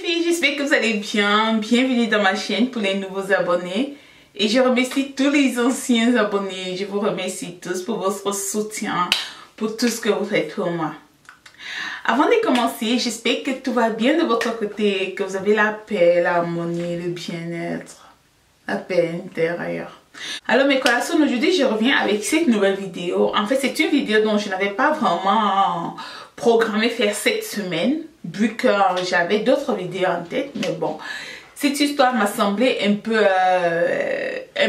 filles, j'espère que vous allez bien. Bienvenue dans ma chaîne pour les nouveaux abonnés. Et je remercie tous les anciens abonnés. Je vous remercie tous pour votre soutien, pour tout ce que vous faites pour moi. Avant de commencer, j'espère que tout va bien de votre côté, que vous avez la paix, l'harmonie, le bien-être, la paix intérieure. Alors mes collations, aujourd'hui je reviens avec cette nouvelle vidéo. En fait, c'est une vidéo dont je n'avais pas vraiment programmé faire cette semaine, vu que j'avais d'autres vidéos en tête, mais bon. Cette histoire m'a semblé un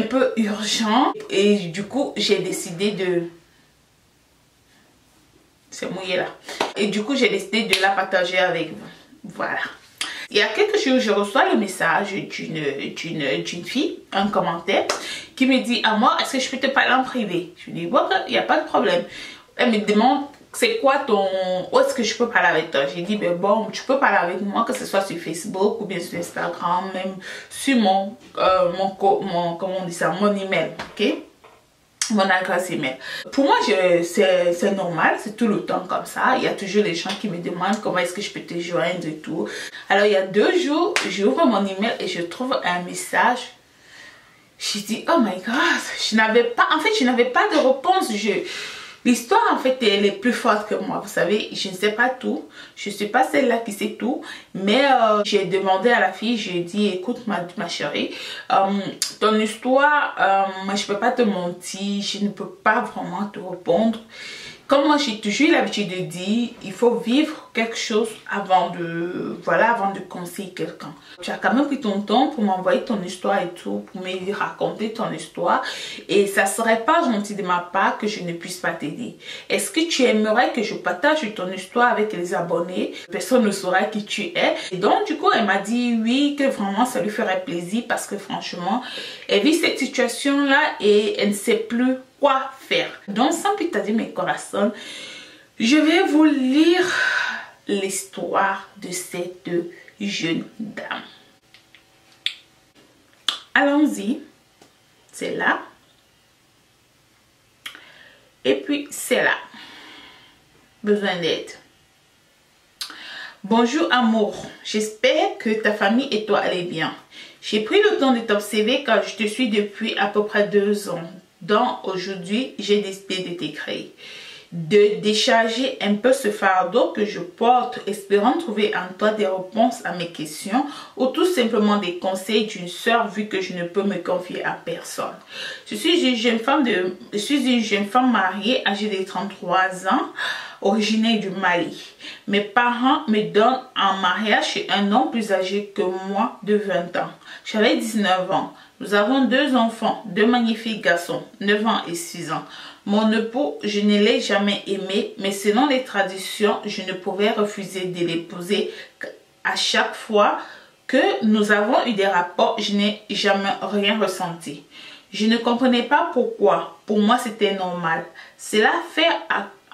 peu urgent et du coup j'ai décidé de... C'est mouillé là. Et du coup j'ai décidé de la partager avec vous. Voilà. Il y a quelques jours, je reçois le message d'une fille, un commentaire, qui me dit à moi, est-ce que je peux te parler en privé? Je lui dis, bon, il n'y a pas de problème. Elle me demande, c'est quoi ton... Où est-ce que je peux parler avec toi? J'ai dit, ben bon, tu peux parler avec moi, que ce soit sur Facebook ou bien sur Instagram, même sur comment on dit ça, mon email, ok? Mon adresse email. Pour moi, c'est normal, c'est tout le temps comme ça. Il y a toujours les gens qui me demandent comment est-ce que je peux te joindre et tout. Alors, il y a 2 jours, j'ouvre mon email et je trouve un message. J'ai dit, oh my god, je n'avais pas de réponse. L'histoire, en fait, elle est plus forte que moi. Vous savez, je ne sais pas tout. Je ne suis pas celle-là qui sait tout. Mais j'ai demandé à la fille, j'ai dit, écoute ma chérie, ton histoire, moi, je ne peux pas te mentir. Je ne peux pas vraiment te répondre. Comme moi, j'ai toujours l'habitude de dire, il faut vivre quelque chose avant de conseiller quelqu'un. Tu as quand même pris ton temps pour m'envoyer ton histoire et tout, pour me raconter ton histoire. Et ça serait pas gentil de ma part que je ne puisse pas t'aider. Est-ce que tu aimerais que je partage ton histoire avec les abonnés? Personne ne saura qui tu es. Et donc, du coup, elle m'a dit oui, que vraiment, ça lui ferait plaisir parce que franchement, elle vit cette situation-là et elle ne sait plus quoi faire. Donc sans plus tarder mes corazones, je vais vous lire l'histoire de cette jeune dame. Allons-y. C'est là. Et puis c'est là. Besoin d'aide. Bonjour amour, j'espère que ta famille et toi allez bien. J'ai pris le temps de t'observer car je te suis depuis à peu près 2 ans. Donc aujourd'hui, j'ai décidé de t'écrire, de décharger un peu ce fardeau que je porte, espérant trouver en toi des réponses à mes questions ou tout simplement des conseils d'une sœur vu que je ne peux me confier à personne. Je suis une jeune femme mariée âgée de 33 ans, originaire du Mali. Mes parents me donnent en mariage chez un homme plus âgé que moi de 20 ans. J'avais 19 ans. Nous avons 2 enfants, 2 magnifiques garçons, 9 ans et 6 ans. Mon époux, je ne l'ai jamais aimé, mais selon les traditions, je ne pouvais refuser de l'épouser. À chaque fois que nous avons eu des rapports, je n'ai jamais rien ressenti. Je ne comprenais pas pourquoi. Pour moi, c'était normal. Cela fait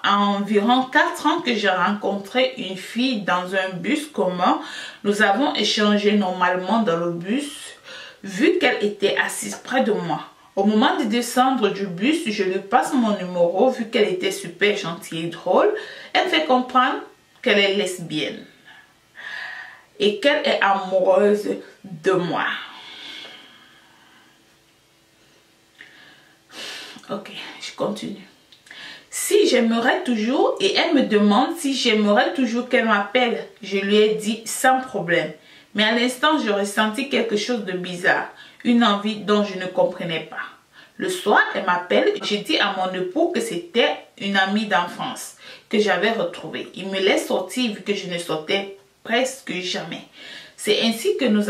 environ 4 ans que j'ai rencontré une fille dans un bus commun. Nous avons échangé normalement dans le bus. Vu qu'elle était assise près de moi, au moment de descendre du bus, je lui passe mon numéro. Vu qu'elle était super gentille et drôle, elle me fait comprendre qu'elle est lesbienne et qu'elle est amoureuse de moi. Ok, je continue. Si j'aimerais toujours, et elle me demande si j'aimerais toujours qu'elle m'appelle, je lui ai dit sans problème. Mais à l'instant, je ressentis quelque chose de bizarre, une envie dont je ne comprenais pas. Le soir, elle m'appelle, j'ai dit à mon époux que c'était une amie d'enfance que j'avais retrouvée. Il me laisse sortir vu que je ne sortais presque jamais. C'est ainsi que nous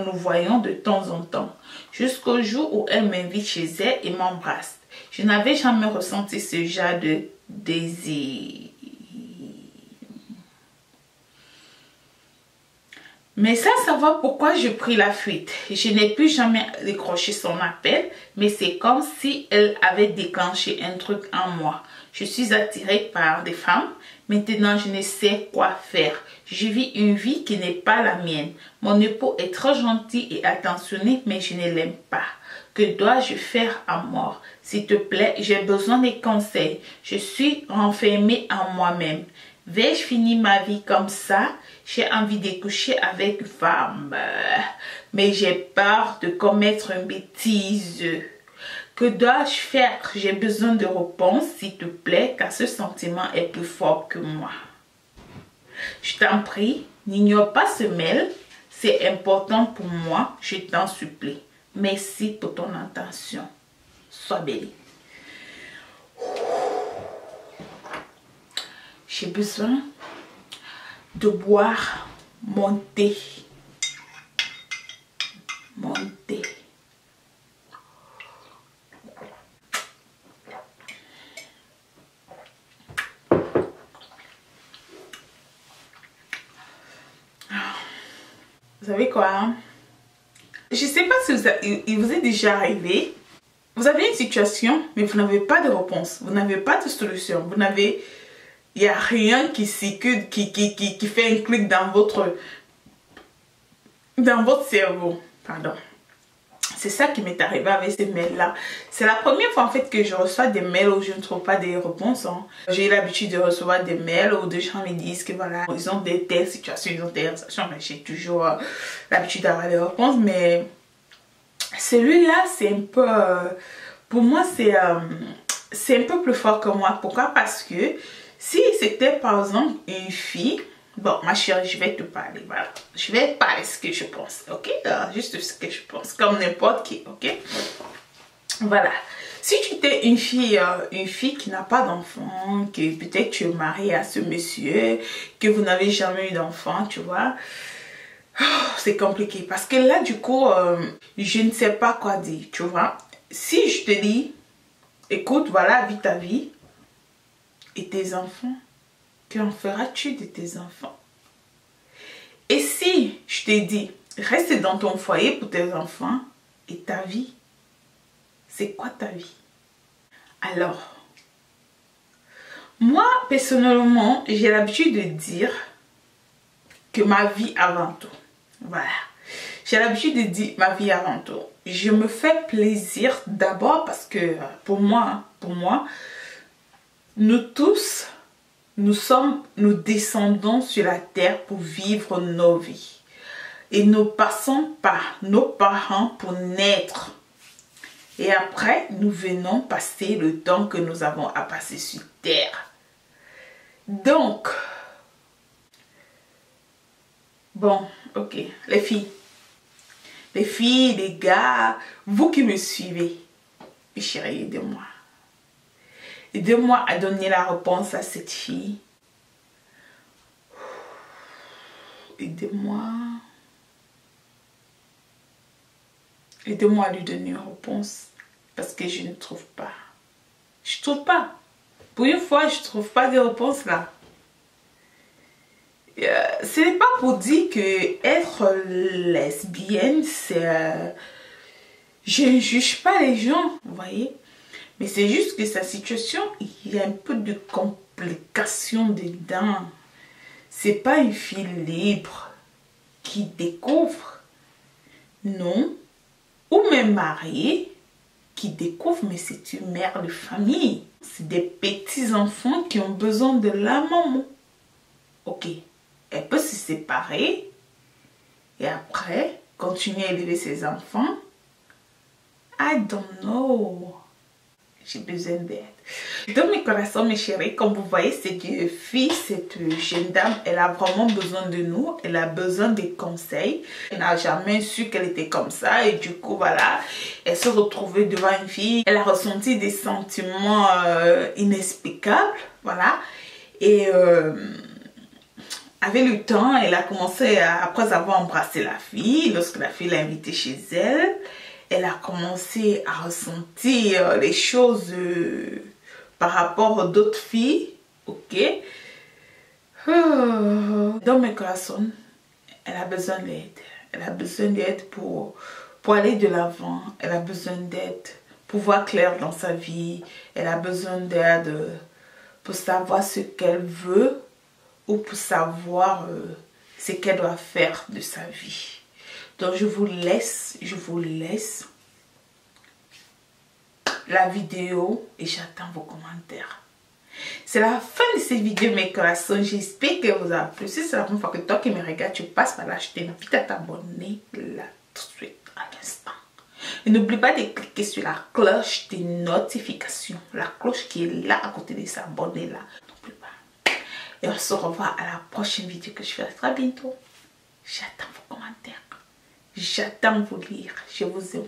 nous voyons de temps en temps, jusqu'au jour où elle m'invite chez elle et m'embrasse. Je n'avais jamais ressenti ce genre de désir. Mais sans savoir pourquoi je pris la fuite, je n'ai plus jamais décroché son appel, mais c'est comme si elle avait déclenché un truc en moi. Je suis attirée par des femmes, maintenant je ne sais quoi faire. Je vis une vie qui n'est pas la mienne. Mon époux est trop gentil et attentionné, mais je ne l'aime pas. Que dois-je faire à mort? S'il te plaît, j'ai besoin des conseils. Je suis renfermée en moi-même. Vais-je finir ma vie comme ça? J'ai envie de coucher avec une femme. Mais j'ai peur de commettre une bêtise. Que dois-je faire? J'ai besoin de réponse, s'il te plaît, car ce sentiment est plus fort que moi. Je t'en prie, n'ignore pas ce mail. C'est important pour moi, je t'en supplie. Merci pour ton attention. Sois béni. J'ai besoin de boire mon thé. Mon thé. Vous savez quoi? Hein? Je ne sais pas si il vous est déjà arrivé. Vous avez une situation, mais vous n'avez pas de réponse. Vous n'avez pas de solution. Vous n'avez... Il n'y a rien qui circule, qui fait un clic dans votre cerveau. Pardon. C'est ça qui m'est arrivé avec ces mails-là. C'est la première fois en fait que je reçois des mails où je ne trouve pas des réponses. Hein. J'ai l'habitude de recevoir des mails où des gens me disent que voilà, ils ont des telles situations, ils ont telles situations, mais j'ai toujours l'habitude d'avoir des réponses. Mais celui-là, c'est un peu... pour moi, c'est un peu plus fort que moi. Pourquoi? Parce que si c'était par exemple une fille... Bon, ma chérie, je vais te parler, voilà. Je vais parler ce que je pense, ok? Juste ce que je pense, comme n'importe qui, ok? Voilà. Si tu étais une fille qui n'a pas d'enfant, que peut-être tu es mariée à ce monsieur, que vous n'avez jamais eu d'enfant, tu vois, c'est compliqué. Parce que là, du coup, je ne sais pas quoi dire, tu vois. Si je te dis, écoute, voilà, vis ta vie et tes enfants, qu'en feras-tu de tes enfants? Et si je t'ai dit, reste dans ton foyer pour tes enfants et ta vie, c'est quoi ta vie? Alors, moi, personnellement, j'ai l'habitude de dire que ma vie avant tout. Voilà. J'ai l'habitude de dire ma vie avant tout. Je me fais plaisir d'abord parce que pour moi, nous tous... Nous descendons sur la terre pour vivre nos vies. Et nous passons par nos parents pour naître. Et après, nous venons passer le temps que nous avons à passer sur terre. Donc, bon, ok, les filles, les gars, vous qui me suivez, mes chéris, aidez-moi. Aidez-moi à donner la réponse à cette fille. Aidez-moi. Aidez-moi à lui donner une réponse. Parce que je ne trouve pas. Je ne trouve pas. Pour une fois, je ne trouve pas de réponse là. Ce n'est pas pour dire que être lesbienne, c'est... Je ne juge pas les gens, vous voyez. Mais c'est juste que sa situation, il y a un peu de complication dedans. C'est pas une fille libre qui découvre. Non. Ou même mariée qui découvre, mais c'est une mère de famille. C'est des petits enfants qui ont besoin de la maman. Ok. Elle peut se séparer et après continuer à élever ses enfants. I don't know. J'ai besoin d'aide. Dans mes corazones, mes chéris, comme vous voyez, cette fille, cette jeune dame, elle a vraiment besoin de nous. Elle a besoin des conseils. Elle n'a jamais su qu'elle était comme ça. Et du coup, voilà, elle s'est retrouvée devant une fille. Elle a ressenti des sentiments inexplicables. Voilà. Et avec le temps, elle a commencé, après avoir embrassé la fille, lorsque la fille l'a invitée chez elle, elle a commencé à ressentir les choses par rapport à d'autres filles, ok? Dans mes corazones, elle a besoin d'aide. Elle a besoin d'aide pour aller de l'avant. Elle a besoin d'aide pour voir clair dans sa vie. Elle a besoin d'aide pour savoir ce qu'elle veut ou pour savoir ce qu'elle doit faire de sa vie. Donc je vous laisse la vidéo et j'attends vos commentaires. C'est la fin de cette vidéo mes corazones. J'espère que vous avez plu. Si c'est la première fois que toi qui me regardes, tu passes par là, je t'invite à t'abonner là tout de suite à l'instant. Et n'oublie pas de cliquer sur la cloche de notification. La cloche qui est là à côté de s'abonner là. N'oublie pas. Et on se revoit à la prochaine vidéo que je ferai très bientôt. J'attends vos commentaires. J'attends vous lire. Je vous aime.